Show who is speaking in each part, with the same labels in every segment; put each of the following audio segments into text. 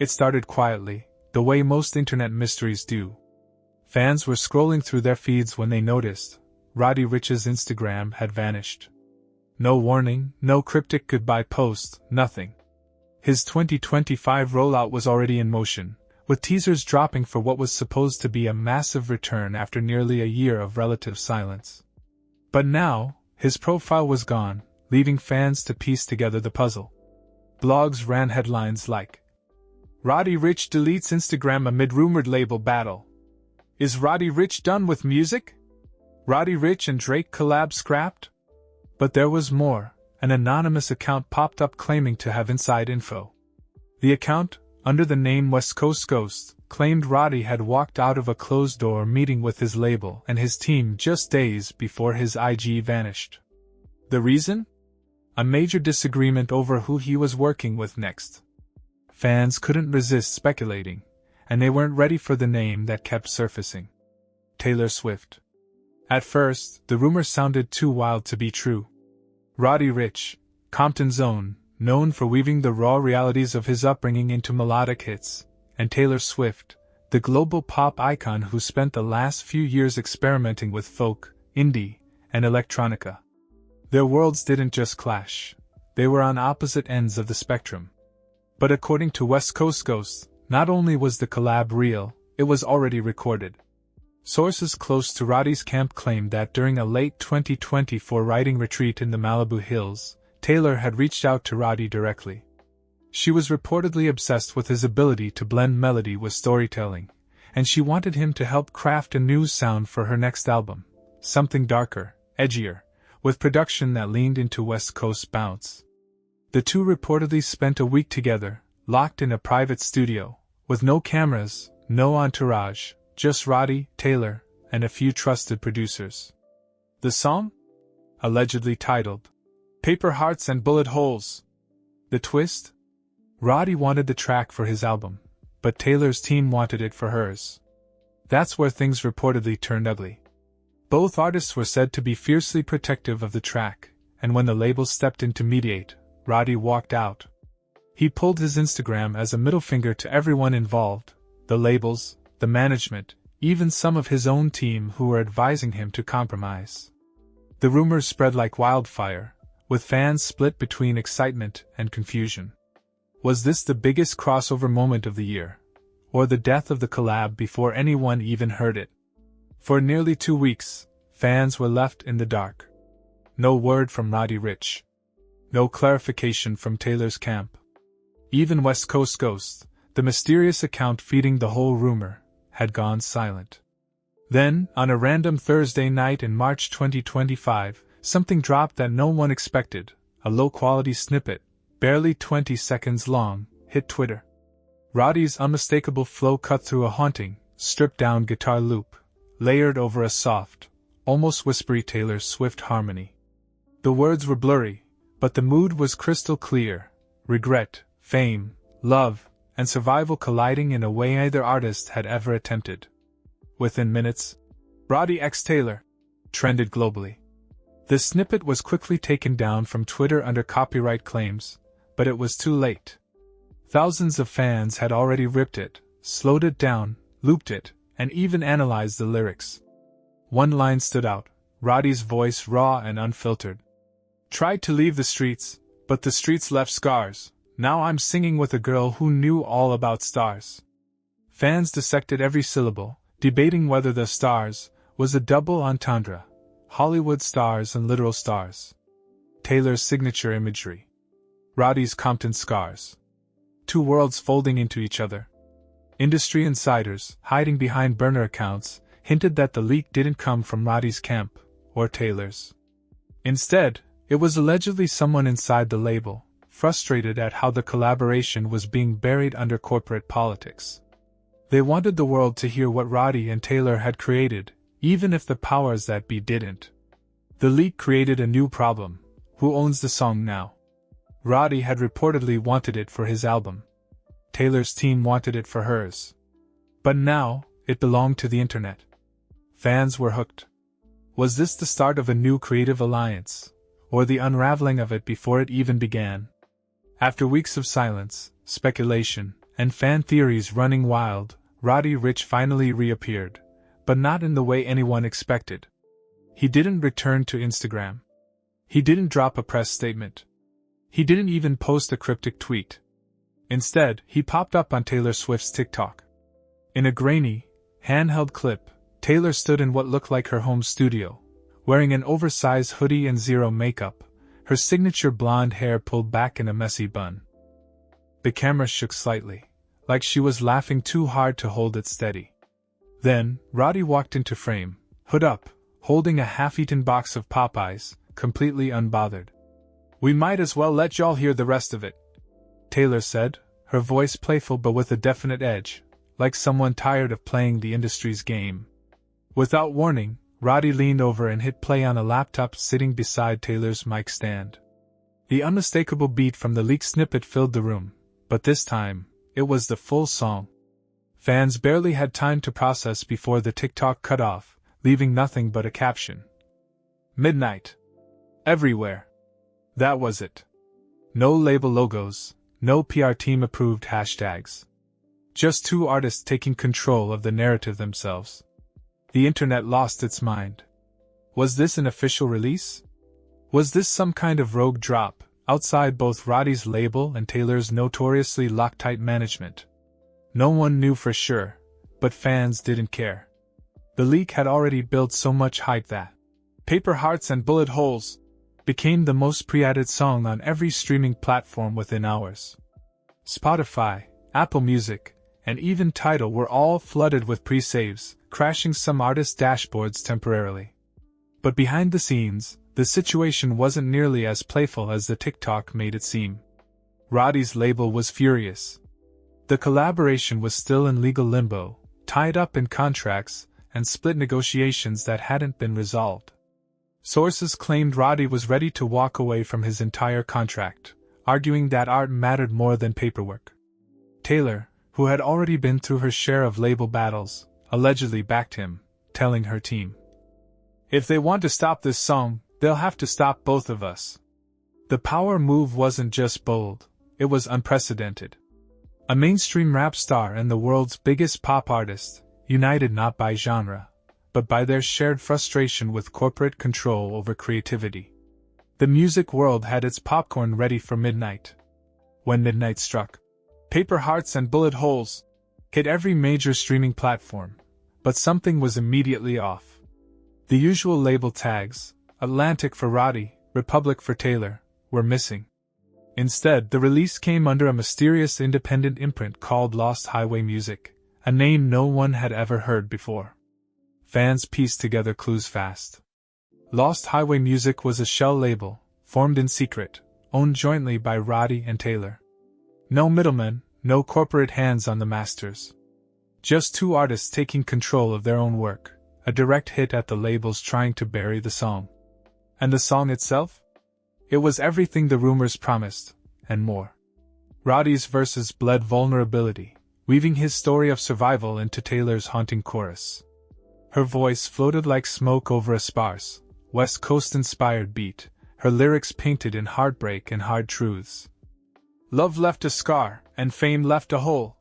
Speaker 1: It started quietly, the way most internet mysteries do. Fans were scrolling through their feeds when they noticed Roddy Ricch's Instagram had vanished. No warning, no cryptic goodbye post, nothing. His 2025 rollout was already in motion, with teasers dropping for what was supposed to be a massive return after nearly a year of relative silence. But now, his profile was gone, leaving fans to piece together the puzzle. Blogs ran headlines like, Roddy Ricch deletes Instagram amid rumored label battle. Is Roddy Ricch done with music? Roddy Ricch and Drake collab scrapped? But there was more. An anonymous account popped up claiming to have inside info. The account, under the name West Coast Ghost, claimed Roddy had walked out of a closed-door meeting with his label and his team just days before his IG vanished. The reason? A major disagreement over who he was working with next. Fans couldn't resist speculating, and they weren't ready for the name that kept surfacing. Taylor Swift. At first, the rumor sounded too wild to be true. Roddy Ricch, Compton's own, known for weaving the raw realities of his upbringing into melodic hits, and Taylor Swift, the global pop icon who spent the last few years experimenting with folk, indie, and electronica. Their worlds didn't just clash, they were on opposite ends of the spectrum. But according to West Coast Ghost, not only was the collab real, it was already recorded. Sources close to Roddy's camp claimed that during a late 2024 writing retreat in the Malibu Hills, Taylor had reached out to Roddy directly. She was reportedly obsessed with his ability to blend melody with storytelling, and she wanted him to help craft a new sound for her next album, something darker, edgier, with production that leaned into West Coast bounce. The two reportedly spent a week together, locked in a private studio, with no cameras, no entourage, just Roddy, Taylor, and a few trusted producers. The song? Allegedly titled, Paper Hearts and Bullet Holes. The twist? Roddy wanted the track for his album, but Taylor's team wanted it for hers. That's where things reportedly turned ugly. Both artists were said to be fiercely protective of the track, and when the label stepped in to mediate, Roddy walked out. He pulled his Instagram as a middle finger to everyone involved, the labels, the management, even some of his own team who were advising him to compromise. The rumors spread like wildfire, with fans split between excitement and confusion. Was this the biggest crossover moment of the year, or the death of the collab before anyone even heard it? For nearly 2 weeks, fans were left in the dark. No word from Roddy Ricch. No clarification from Taylor's camp. Even West Coast Ghost, the mysterious account feeding the whole rumor, had gone silent. Then, on a random Thursday night in March 2025, something dropped that no one expected. A low-quality snippet, barely 20 seconds long, hit Twitter. Roddy's unmistakable flow cut through a haunting, stripped-down guitar loop, layered over a soft, almost whispery Taylor Swift harmony. The words were blurry, but the mood was crystal clear: regret, fame, love, and survival colliding in a way neither artist had ever attempted. Within minutes, Roddy x Taylor trended globally. The snippet was quickly taken down from Twitter under copyright claims, but it was too late. Thousands of fans had already ripped it, slowed it down, looped it, and even analyzed the lyrics. One line stood out, Roddy's voice raw and unfiltered. Tried to leave the streets, but the streets left scars. Now I'm singing with a girl who knew all about stars. Fans dissected every syllable, debating whether the stars was a double entendre, Hollywood stars and literal stars. Taylor's signature imagery. Roddy's Compton scars. Two worlds folding into each other. Industry insiders, hiding behind burner accounts, hinted that the leak didn't come from Roddy's camp, or Taylor's. Instead, it was allegedly someone inside the label, frustrated at how the collaboration was being buried under corporate politics. They wanted the world to hear what Roddy and Taylor had created, even if the powers that be didn't. The leak created a new problem: who owns the song now? Roddy had reportedly wanted it for his album. Taylor's team wanted it for hers. But now, it belonged to the internet. Fans were hooked. Was this the start of a new creative alliance, or the unraveling of it before it even began? After weeks of silence, speculation, and fan theories running wild, Roddy Ricch finally reappeared, but not in the way anyone expected. He didn't return to Instagram. He didn't drop a press statement. He didn't even post a cryptic tweet. Instead, he popped up on Taylor Swift's TikTok. In a grainy, handheld clip, Taylor stood in what looked like her home studio, wearing an oversized hoodie and zero makeup, her signature blonde hair pulled back in a messy bun. The camera shook slightly, like she was laughing too hard to hold it steady. Then, Roddy walked into frame, hood up, holding a half-eaten box of Popeyes, completely unbothered. "We might as well let y'all hear the rest of it," Taylor said, her voice playful but with a definite edge, like someone tired of playing the industry's game. Without warning, Roddy leaned over and hit play on a laptop sitting beside Taylor's mic stand. The unmistakable beat from the leaked snippet filled the room, but this time, it was the full song. Fans barely had time to process before the TikTok cut off, leaving nothing but a caption. "Midnight. Everywhere." That was it. No label logos, no PR team approved hashtags. Just two artists taking control of the narrative themselves. The internet lost its mind. Was this an official release? Was this some kind of rogue drop, outside both Roddy's label and Taylor's notoriously Loctite management? No one knew for sure, but fans didn't care. The leak had already built so much hype that "Paper Hearts and Bullet Holes" became the most pre-added song on every streaming platform within hours. Spotify, Apple Music, and even Tidal were all flooded with pre-saves, crashing some artists' dashboards temporarily. But behind the scenes, the situation wasn't nearly as playful as the TikTok made it seem. Roddy's label was furious. The collaboration was still in legal limbo, tied up in contracts and split negotiations that hadn't been resolved. Sources claimed Roddy was ready to walk away from his entire contract, arguing that art mattered more than paperwork. Taylor, who had already been through her share of label battles, allegedly backed him, telling her team, "If they want to stop this song, they'll have to stop both of us." The power move wasn't just bold, it was unprecedented. A mainstream rap star and the world's biggest pop artist, united not by genre, but by their shared frustration with corporate control over creativity. The music world had its popcorn ready for midnight. When midnight struck, "Paper Hearts and Bullet Holes" hit every major streaming platform, but something was immediately off. The usual label tags, Atlantic for Roddy, Republic for Taylor, were missing. Instead, the release came under a mysterious independent imprint called Lost Highway Music, a name no one had ever heard before. Fans pieced together clues fast. Lost Highway Music was a shell label, formed in secret, owned jointly by Roddy and Taylor. No middlemen, no corporate hands on the masters. Just two artists taking control of their own work, a direct hit at the labels trying to bury the song. And the song itself? It was everything the rumors promised, and more. Roddy's verses bled vulnerability, weaving his story of survival into Taylor's haunting chorus. Her voice floated like smoke over a sparse, West Coast-inspired beat, her lyrics painted in heartbreak and hard truths. "Love left a scar, and fame left a hole.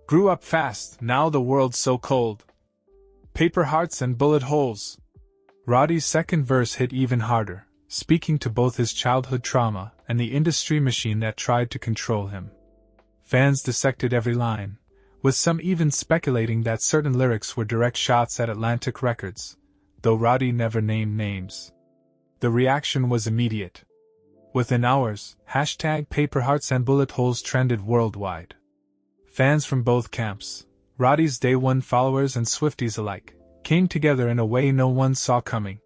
Speaker 1: Grew up fast, now the world's so cold. Paper hearts and bullet holes." Roddy's second verse hit even harder, speaking to both his childhood trauma and the industry machine that tried to control him. Fans dissected every line, with some even speculating that certain lyrics were direct shots at Atlantic Records, though Roddy never named names. The reaction was immediate. Within hours, #Paper Hearts and Bullet Holes trended worldwide. Fans from both camps, Roddy's Day One followers and Swifties alike, came together in a way no one saw coming.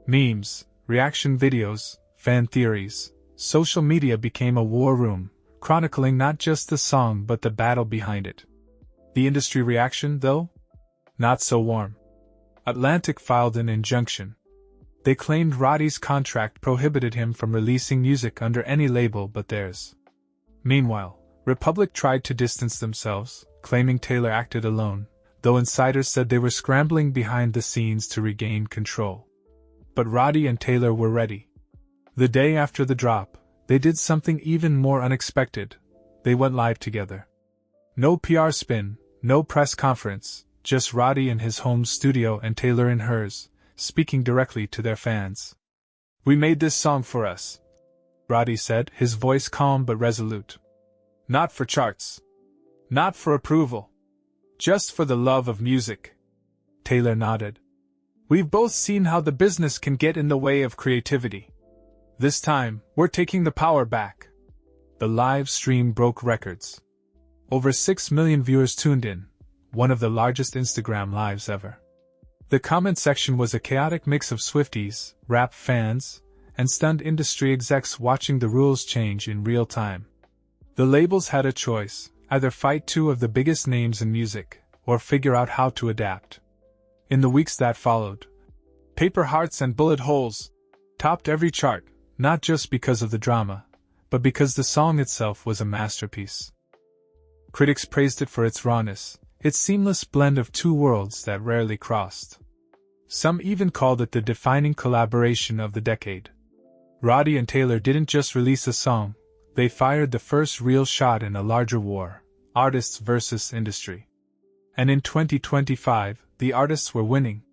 Speaker 1: Memes, reaction videos, fan theories, social media became a war room, chronicling not just the song but the battle behind it. The industry reaction, though? Not so warm. Atlantic filed an injunction. They claimed Roddy's contract prohibited him from releasing music under any label but theirs. Meanwhile, Republic tried to distance themselves, claiming Taylor acted alone, though insiders said they were scrambling behind the scenes to regain control. But Roddy and Taylor were ready. The day after the drop, they did something even more unexpected. They went live together. No PR spin, no press conference, just Roddy in his home studio and Taylor in hers, speaking directly to their fans. "We made this song for us," Roddy said, his voice calm but resolute. "Not for charts. Not for approval. Just for the love of music." Taylor nodded. "We've both seen how the business can get in the way of creativity. This time, we're taking the power back." The live stream broke records. Over 6 million viewers tuned in, one of the largest Instagram lives ever. The comment section was a chaotic mix of Swifties, rap fans, and stunned industry execs watching the rules change in real time. The labels had a choice: either fight two of the biggest names in music, or figure out how to adapt. In the weeks that followed, Paper Hearts and Bullet Holes topped every chart, not just because of the drama, but because the song itself was a masterpiece. Critics praised it for its rawness, its seamless blend of two worlds that rarely crossed. Some even called it the defining collaboration of the decade. Roddy and Taylor didn't just release a song, they fired the first real shot in a larger war: artists versus industry. And in 2025, the artists were winning.